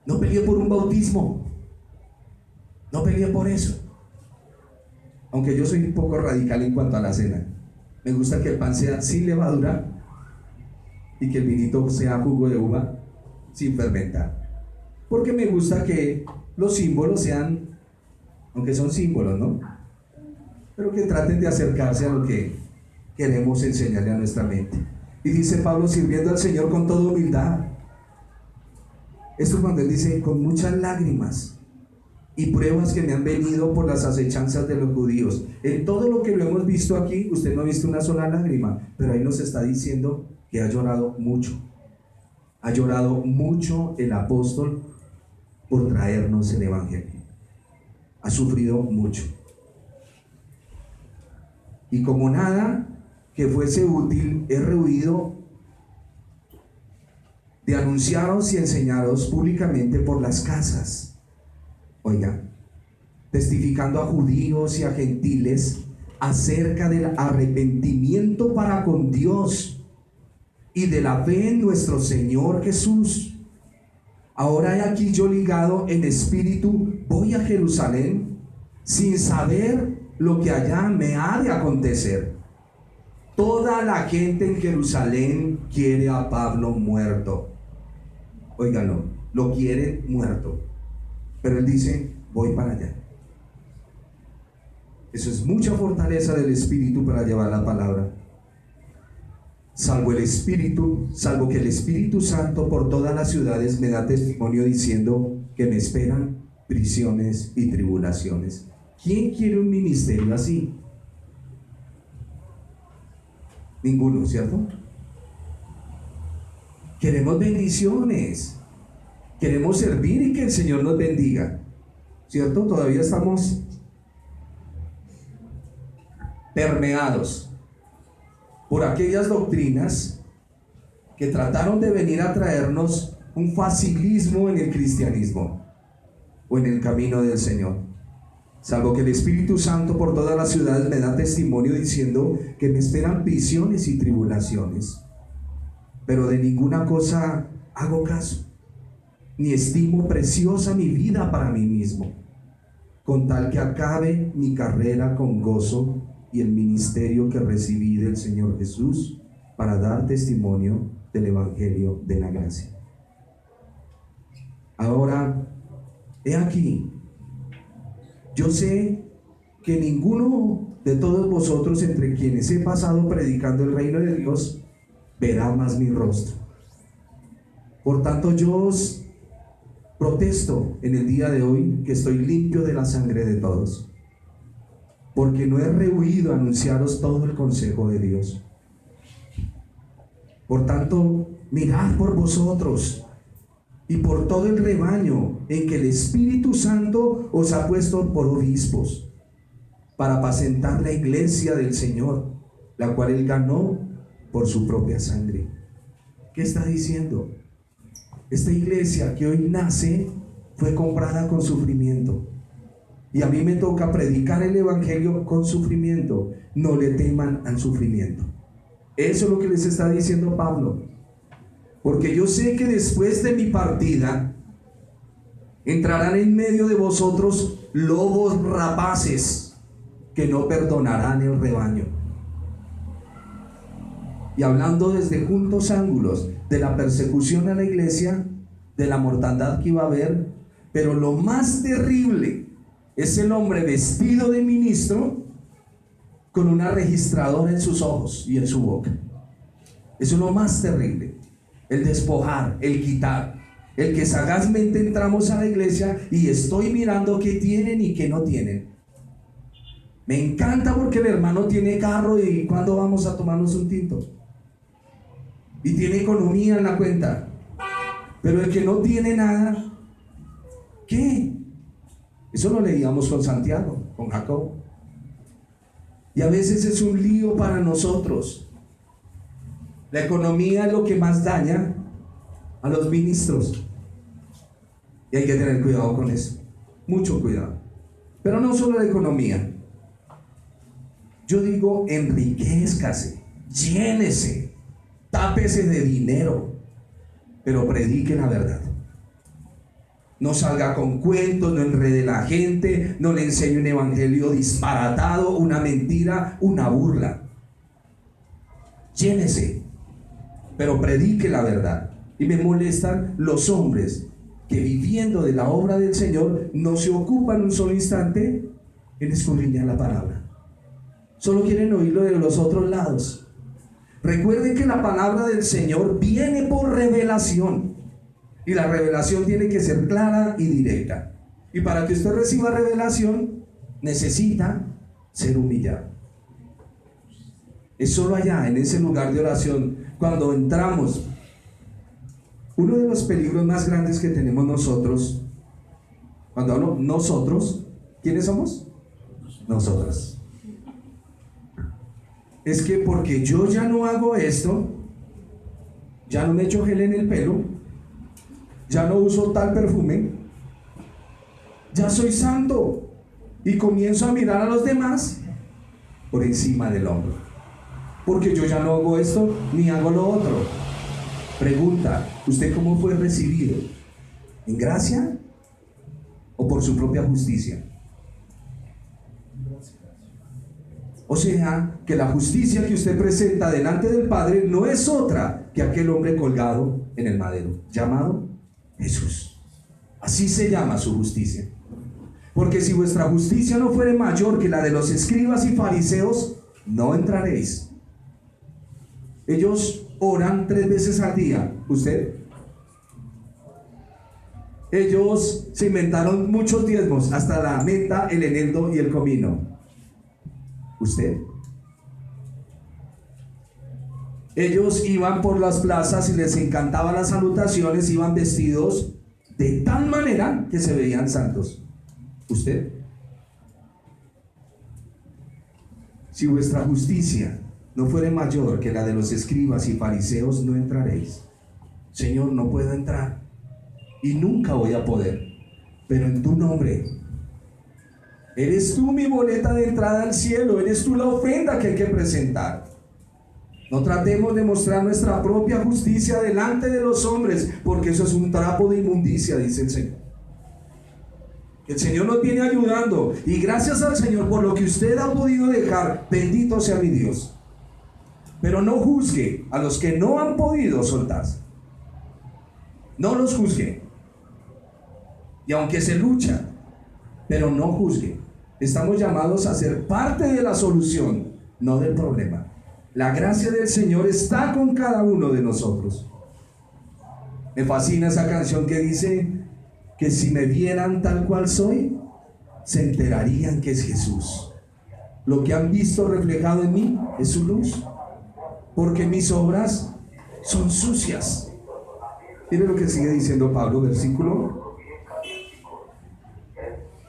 No peleé por un bautismo. No peleé por eso. Aunque yo soy un poco radical en cuanto a la cena. Me gusta que el pan sea sin levadura y que el vinito sea jugo de uva sin fermentar. Porque me gusta que los símbolos sean, aunque son símbolos, ¿no? Pero que traten de acercarse a lo que queremos enseñarle a nuestra mente. Y dice Pablo, sirviendo al Señor con toda humildad. Esto es cuando él dice, con muchas lágrimas y pruebas que me han venido por las acechanzas de los judíos. En todo lo que lo hemos visto aquí, usted no ha visto una sola lágrima, pero ahí nos está diciendo que ha llorado mucho. Ha llorado mucho el apóstol por traernos el evangelio. Ha sufrido mucho. Y como nada que fuese útil, he rehuido de anunciaros y enseñaros públicamente por las casas. Oiga, testificando a judíos y a gentiles acerca del arrepentimiento para con Dios y de la fe en nuestro Señor Jesús. Ahora he aquí yo ligado en espíritu, voy a Jerusalén sin saber lo que allá me ha de acontecer. Toda la gente en Jerusalén quiere a Pablo muerto. Óiganlo, lo quieren muerto. Pero él dice, voy para allá. Eso es mucha fortaleza del Espíritu para llevar la palabra. Salvo que el Espíritu Santo por todas las ciudades me da testimonio diciendo que me esperan prisiones y tribulaciones. ¿Quién quiere un ministerio así? Ninguno, ¿cierto? Queremos bendiciones, queremos servir y que el Señor nos bendiga, ¿cierto? Todavía estamos permeados por aquellas doctrinas que trataron de venir a traernos un facilismo en el cristianismo o en el camino del Señor. Salvo que el Espíritu Santo por todas las ciudades me da testimonio diciendo que me esperan prisiones y tribulaciones. Pero de ninguna cosa hago caso, ni estimo preciosa mi vida para mí mismo, con tal que acabe mi carrera con gozo y el ministerio que recibí del Señor Jesús para dar testimonio del Evangelio de la gracia. Ahora, he aquí, yo sé que ninguno de todos vosotros entre quienes he pasado predicando el reino de Dios verá más mi rostro. Por tanto, yo os protesto en el día de hoy que estoy limpio de la sangre de todos, porque no he rehuido anunciaros todo el consejo de Dios. Por tanto, mirad por vosotros y por todo el rebaño en que el Espíritu Santo os ha puesto por obispos, para apacentar la iglesia del Señor, la cual Él ganó por su propia sangre. ¿Qué está diciendo? Esta iglesia que hoy nace fue comprada con sufrimiento. Y a mí me toca predicar el Evangelio con sufrimiento. No le teman al sufrimiento. Eso es lo que les está diciendo Pablo. Porque yo sé que después de mi partida entrarán en medio de vosotros lobos rapaces que no perdonarán el rebaño. Y hablando desde juntos ángulos de la persecución a la iglesia, de la mortandad que iba a haber, pero lo más terrible es el hombre vestido de ministro con una registradora en sus ojos y en su boca. Eso es lo más terrible. El despojar, el quitar, el que sagazmente entramos a la iglesia y estoy mirando qué tienen y qué no tienen. Me encanta porque el hermano tiene carro y ¿cuándo vamos a tomarnos un tinto? Y tiene economía en la cuenta. Pero el que no tiene nada, ¿qué? Eso lo leíamos con Santiago, con Jacob. Y a veces es un lío para nosotros. La economía es lo que más daña a los ministros. Y hay que tener cuidado con eso. Mucho cuidado. Pero no solo la economía. Yo digo, enriquézcase, llénese, tápese de dinero, pero predique la verdad. No salga con cuentos, no enrede la gente, no le enseñe un evangelio disparatado, una mentira, una burla. Llénese, pero predique la verdad. Y me molestan los hombres que viviendo de la obra del Señor no se ocupan un solo instante en escudriñar la palabra. Solo quieren oírlo de los otros lados. Recuerden que la palabra del Señor viene por revelación. Y la revelación tiene que ser clara y directa. Y para que usted reciba revelación, necesita ser humillado. Es solo allá, en ese lugar de oración, cuando entramos. Uno de los peligros más grandes que tenemos nosotros, cuando hablo nosotros, ¿quiénes somos? Nosotras. Es que porque yo ya no hago esto, ya no me echo gel en el pelo, ya no uso tal perfume, ya soy santo, y comienzo a mirar a los demás por encima del hombro, porque yo ya no hago esto ni hago lo otro. Pregunta, ¿usted cómo fue recibido? ¿En gracia o por su propia justicia? O sea, que la justicia que usted presenta delante del Padre no es otra que aquel hombre colgado en el madero, llamado Jesús. Así se llama su justicia. Porque si vuestra justicia no fuere mayor que la de los escribas y fariseos, no entraréis. Ellos oran 3 veces al día. ¿Usted? Ellos se inventaron muchos diezmos, hasta la menta, el eneldo y el comino. ¿Usted? Ellos iban por las plazas y les encantaban las salutaciones, iban vestidos de tal manera que se veían santos. ¿Usted? Si vuestra justicia no fuere mayor que la de los escribas y fariseos, no entraréis. Señor, no puedo entrar y nunca voy a poder, pero en tu nombre. Eres tú mi boleta de entrada al cielo, eres tú la ofrenda que hay que presentar. No tratemos de mostrar nuestra propia justicia delante de los hombres, porque eso es un trapo de inmundicia, dice el Señor. El Señor nos viene ayudando, y gracias al Señor por lo que usted ha podido dejar. Bendito sea mi Dios. Pero no juzgue a los que no han podido soltarse. No los juzgue. Y aunque se lucha, pero no juzgue. Estamos llamados a ser parte de la solución, no del problema. La gracia del Señor está con cada uno de nosotros. Me fascina esa canción que dice que si me vieran tal cual soy, se enterarían que es Jesús. Lo que han visto reflejado en mí es su luz, porque mis obras son sucias. Mire lo que sigue diciendo Pablo, versículo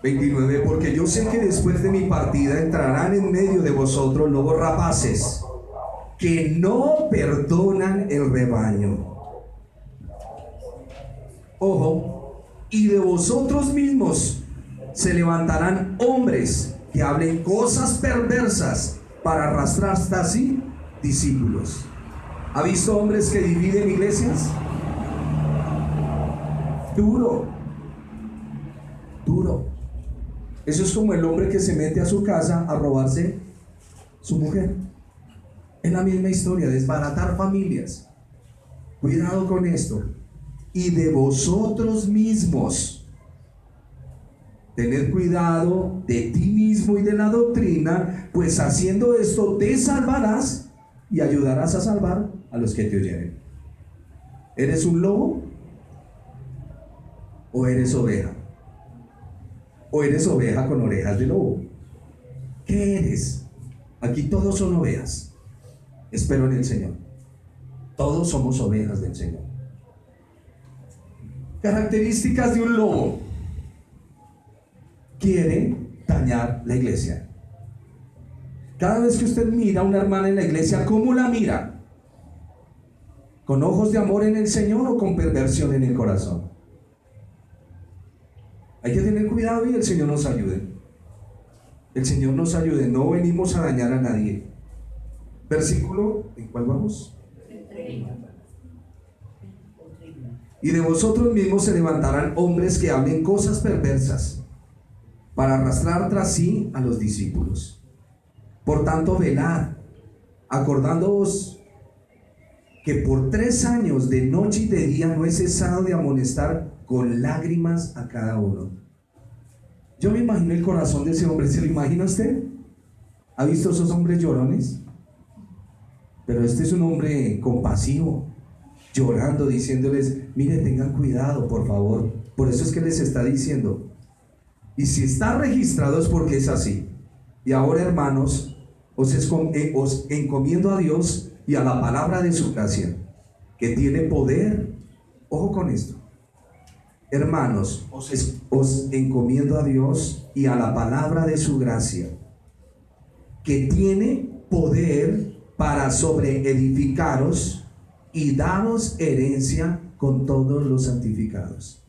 29, porque yo sé que después de mi partida entrarán en medio de vosotros lobos rapaces, que no perdonan el rebaño. Ojo, y de vosotros mismos se levantarán hombres que hablen cosas perversas para arrastrar hasta así discípulos. ¿Ha visto hombres que dividen iglesias? Duro. Eso es como el hombre que se mete a su casa a robarse su mujer. Es la misma historia, desbaratar familias. Cuidado con esto. Y de vosotros mismos. Tened cuidado de ti mismo y de la doctrina, pues haciendo esto te salvarás y ayudarás a salvar a los que te oyeren. ¿Eres un lobo? ¿O eres oveja? ¿O eres oveja con orejas de lobo? ¿Qué eres? Aquí todos son ovejas. Espero en el Señor. Todos somos ovejas del Señor. Características de un lobo. Quiere dañar la iglesia. Cada vez que usted mira a una hermana en la iglesia, ¿cómo la mira? ¿Con ojos de amor en el Señor o con perversión en el corazón? Hay que tener cuidado y el Señor nos ayude. El Señor nos ayude, no venimos a dañar a nadie. Versículo, ¿en cuál vamos? Y de vosotros mismos se levantarán hombres que hablen cosas perversas para arrastrar tras sí a los discípulos. Por tanto, velad, acordándoos que por 3 años de noche y de día no he cesado de amonestar con lágrimas a cada uno. Yo me imagino el corazón de ese hombre. ¿Se lo imagina usted? ¿Ha visto esos hombres llorones? Pero este es un hombre compasivo, llorando, diciéndoles: mire, tengan cuidado, por favor. Por eso es que les está diciendo. Y si está registrado es porque es así. Y ahora, hermanos, os encomiendo a Dios y a la palabra de su gracia, que tiene poder. Ojo con esto. Hermanos, os encomiendo a Dios y a la palabra de su gracia, que tiene poder para sobreedificaros y daros herencia con todos los santificados.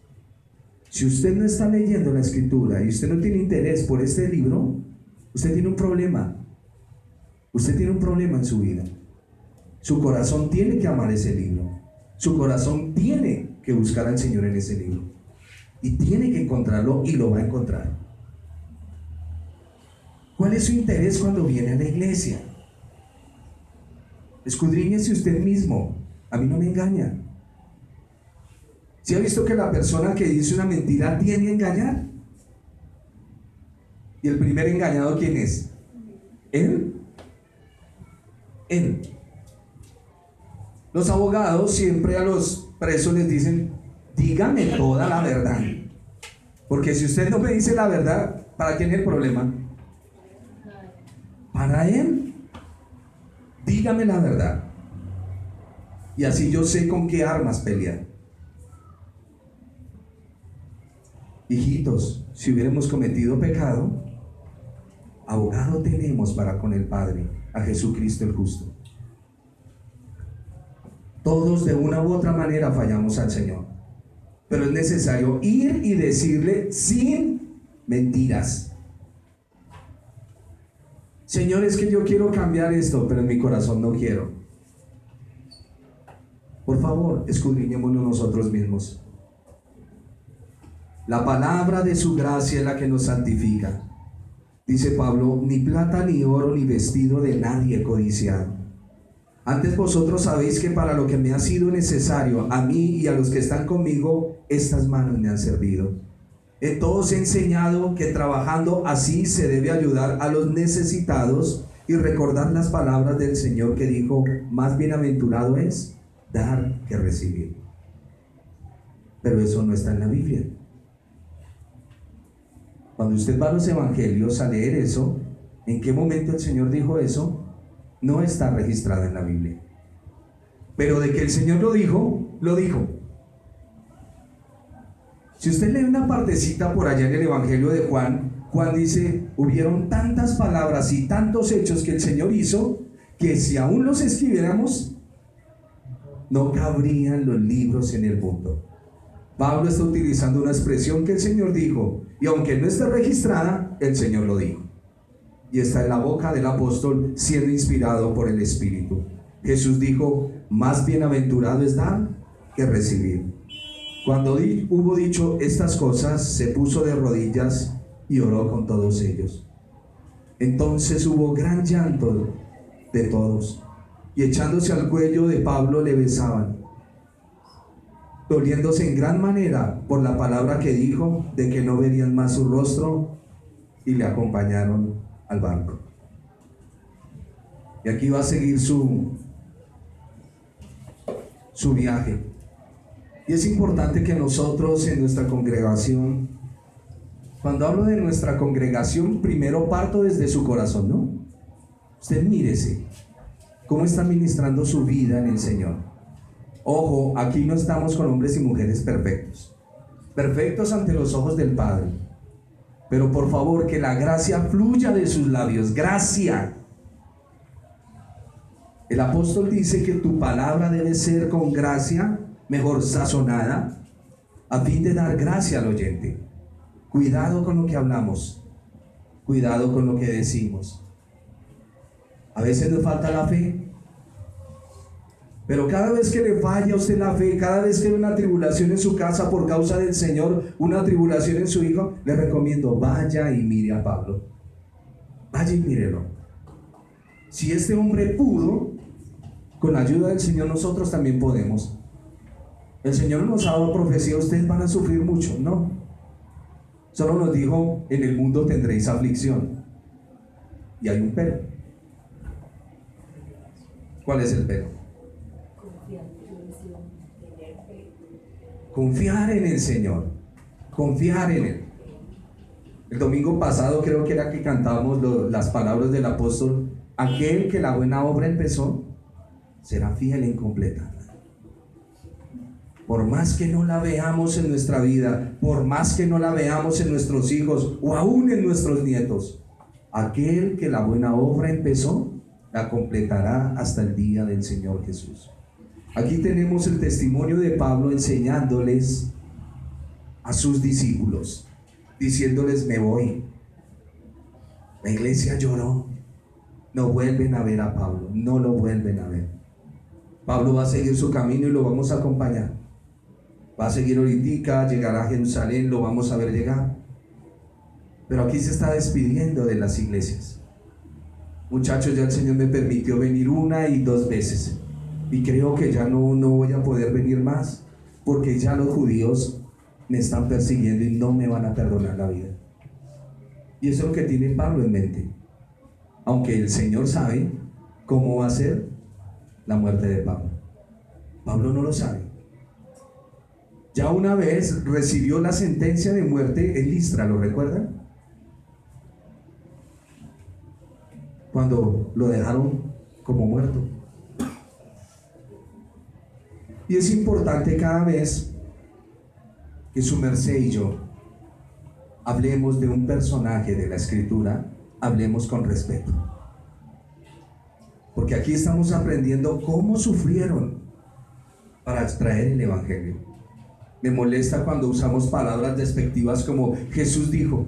Si usted no está leyendo la escritura y usted no tiene interés por este libro, usted tiene un problema. Usted tiene un problema en su vida. Su corazón tiene que amar ese libro. Su corazón tiene que buscar al Señor en ese libro. Y tiene que encontrarlo, y lo va a encontrar. ¿Cuál es su interés cuando viene a la iglesia? Escudriñese usted mismo. A mí no me engaña. ¿Sí ha visto que la persona que dice una mentira tiende a engañar? ¿Y el primer engañado quién es? Él. Él. Los abogados siempre a los presos les dicen: dígame toda la verdad. Porque si usted no me dice la verdad, ¿para quién es el problema? Para él. Dígame la verdad. Y así yo sé con qué armas pelear. Hijitos, si hubiéramos cometido pecado, abogado tenemos para con el Padre, a Jesucristo el justo. Todos de una u otra manera fallamos al Señor, pero es necesario ir y decirle sin mentiras: Señor, es que yo quiero cambiar esto, pero en mi corazón no quiero. Por favor, escudriñémonos nosotros mismos. La palabra de su gracia es la que nos santifica. Dice Pablo: ni plata, ni oro, ni vestido de nadie codiciar. Antes vosotros sabéis que para lo que me ha sido necesario, a mí y a los que están conmigo, estas manos me han servido. En todos he enseñado que trabajando así se debe ayudar a los necesitados y recordar las palabras del Señor que dijo: más bienaventurado es dar que recibir. Pero eso no está en la Biblia. Cuando usted va a los evangelios a leer eso, ¿en qué momento el Señor dijo eso? No está registrado en la Biblia. Pero de que el Señor lo dijo, lo dijo. Si usted lee una partecita por allá en el evangelio de Juan, Juan dice: hubieron tantas palabras y tantos hechos que el Señor hizo, que si aún los escribiéramos, no cabrían los libros en el mundo. Pablo está utilizando una expresión que el Señor dijo, y aunque no esté registrada, el Señor lo dijo. Y está en la boca del apóstol, siendo inspirado por el Espíritu. Jesús dijo: más bienaventurado es dar que recibir. Cuando hubo dicho estas cosas, se puso de rodillas y oró con todos ellos. Entonces hubo gran llanto de todos, y echándose al cuello de Pablo le besaban, doliéndose en gran manera por la palabra que dijo, de que no verían más su rostro, y le acompañaron al barco. Y aquí va a seguir su viaje. Y es importante que nosotros en nuestra congregación, cuando hablo de nuestra congregación, primero parto desde su corazón, ¿no? Usted mírese cómo está ministrando su vida en el Señor. Ojo, aquí no estamos con hombres y mujeres perfectos, perfectos ante los ojos del Padre. Pero por favor, que la gracia fluya de sus labios. Gracia. El apóstol dice que tu palabra debe ser con gracia, mejor sazonada, a fin de dar gracia al oyente. Cuidado con lo que hablamos. Cuidado con lo que decimos. A veces nos falta la fe. Pero cada vez que le falla a usted la fe, cada vez que hay una tribulación en su casa por causa del Señor, una tribulación en su hijo, le recomiendo, vaya y mire a Pablo. Vaya y mírelo. Si este hombre pudo, con la ayuda del Señor nosotros también podemos. El Señor nos ha dado profecía, ustedes van a sufrir mucho, no. Solo nos dijo, en el mundo tendréis aflicción. Y hay un pero. ¿Cuál es el pero? Confiar en el Señor, confiar en Él. El domingo pasado creo que era que cantábamos las palabras del apóstol: aquel que la buena obra empezó, será fiel en completarla. Por más que no la veamos en nuestra vida, por más que no la veamos en nuestros hijos o aún en nuestros nietos, aquel que la buena obra empezó, la completará hasta el día del Señor Jesús. Aquí tenemos el testimonio de Pablo enseñándoles a sus discípulos, diciéndoles: me voy. La iglesia lloró, no vuelven a ver a Pablo, no lo vuelven a ver. Pablo va a seguir su camino y lo vamos a acompañar. Va a seguir ahorita, llegará a Jerusalén, lo vamos a ver llegar. Pero aquí se está despidiendo de las iglesias. Muchachos, ya el Señor me permitió venir 1 y 2 veces. Y creo que ya no voy a poder venir más, porque ya los judíos me están persiguiendo y no me van a perdonar la vida. Y eso es lo que tiene Pablo en mente. Aunque el Señor sabe cómo va a ser la muerte de Pablo. Pablo no lo sabe. Ya una vez recibió la sentencia de muerte en Listra, ¿lo recuerdan? Cuando lo dejaron como muerto. Y es importante cada vez que su merced y yo hablemos de un personaje de la Escritura, hablemos con respeto. Porque aquí estamos aprendiendo cómo sufrieron para extraer el Evangelio. Me molesta cuando usamos palabras despectivas como Jesús dijo,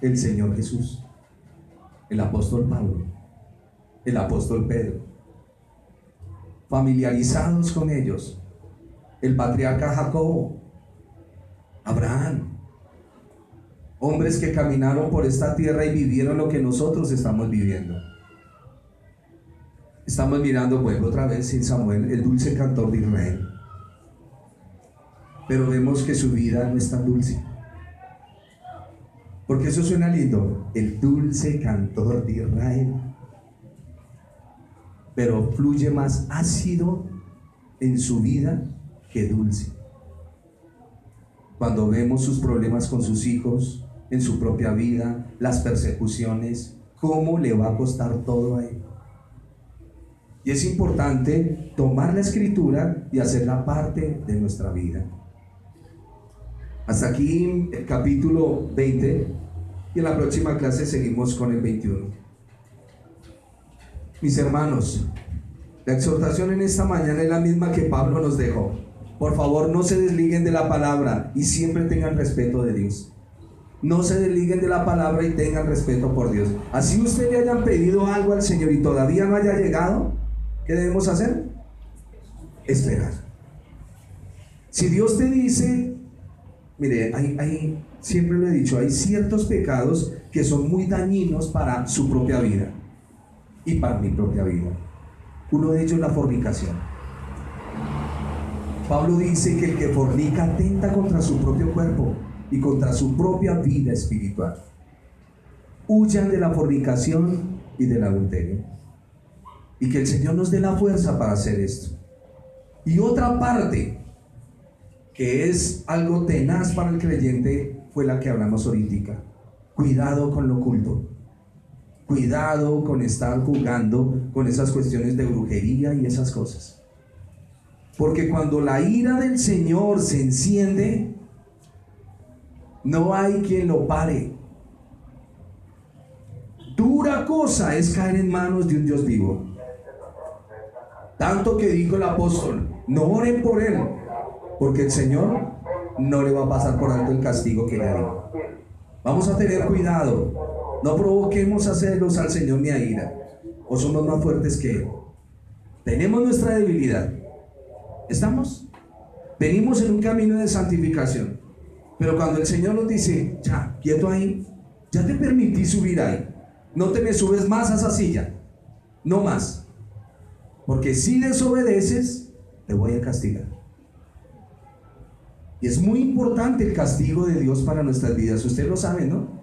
el Señor Jesús, el apóstol Pablo, el apóstol Pedro. Familiarizados con ellos, el patriarca Jacobo, Abraham, hombres que caminaron por esta tierra y vivieron lo que nosotros estamos viviendo. Estamos mirando, vuelvo otra vez en Samuel, el dulce cantor de Israel, pero vemos que su vida no es tan dulce, porque eso suena lindo, el dulce cantor de Israel, pero fluye más ácido en su vida que dulce. Cuando vemos sus problemas con sus hijos, en su propia vida, las persecuciones, cómo le va a costar todo a él. Y es importante tomar la Escritura y hacerla parte de nuestra vida. Hasta aquí el capítulo 20 y en la próxima clase seguimos con el 21. Mis hermanos, la exhortación en esta mañana es la misma que Pablo nos dejó. Por favor, no se desliguen de la palabra y siempre tengan respeto de Dios. No se desliguen de la palabra y tengan respeto por Dios. Así usted le hayan pedido algo al Señor y todavía no haya llegado, ¿qué debemos hacer? Esperar. Si Dios te dice, mire, siempre lo he dicho, hay ciertos pecados que son muy dañinos para su propia vida y para mi propia vida. Uno de ellos es la fornicación. Pablo dice que el que fornica atenta contra su propio cuerpo y contra su propia vida espiritual. Huyan de la fornicación y del adulterio. Y que el Señor nos dé la fuerza para hacer esto. Y otra parte, que es algo tenaz para el creyente, fue la que hablamos ahorita. Cuidado con lo oculto. Cuidado con estar jugando con esas cuestiones de brujería y esas cosas. Porque cuando la ira del Señor se enciende, no hay quien lo pare. Dura cosa es caer en manos de un Dios vivo. Tanto que dijo el apóstol, no oren por él, porque el Señor no le va a pasar por alto el castigo que le dio. Vamos a tener cuidado. No provoquemos a celos al Señor ni a ira, o somos más fuertes que Él. Tenemos nuestra debilidad. ¿Estamos? Venimos en un camino de santificación. Pero cuando el Señor nos dice, ya, quieto ahí, ya te permití subir ahí, no te me subes más a esa silla, no más. Porque si desobedeces, te voy a castigar. Y es muy importante el castigo de Dios para nuestras vidas. Usted lo sabe, ¿no?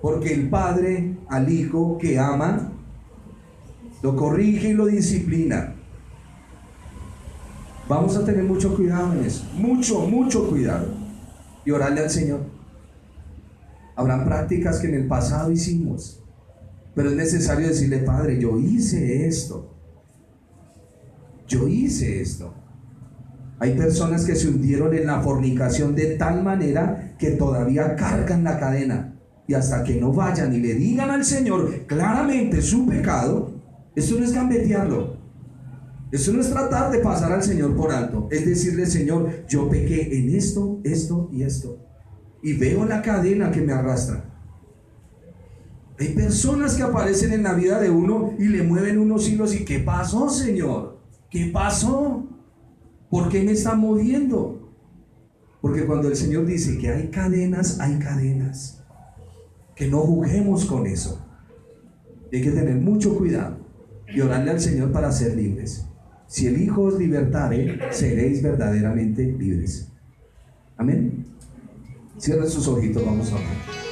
Porque el Padre al Hijo que ama, lo corrige y lo disciplina. Vamos a tener mucho cuidado en eso. Mucho cuidado. Y orarle al Señor. Habrán prácticas que en el pasado hicimos, pero es necesario decirle, Padre, yo hice esto. Yo hice esto. Hay personas que se hundieron en la fornicación de tal manera que todavía cargan la cadena. Y hasta que no vayan y le digan al Señor claramente su pecado, esto no es gambetearlo. Esto no es tratar de pasar al Señor por alto. Es decirle, Señor, yo pequé en esto, esto y esto. Y veo la cadena que me arrastra. Hay personas que aparecen en la vida de uno y le mueven unos hilos. ¿Y qué pasó, Señor? ¿Qué pasó? ¿Por qué me está moviendo? Porque cuando el Señor dice que hay cadenas, hay cadenas. Que no juguemos con eso. Hay que tener mucho cuidado y orarle al Señor para ser libres. Si el Hijo os libertare, seréis verdaderamente libres. Amén. Cierren sus ojitos, vamos a orar.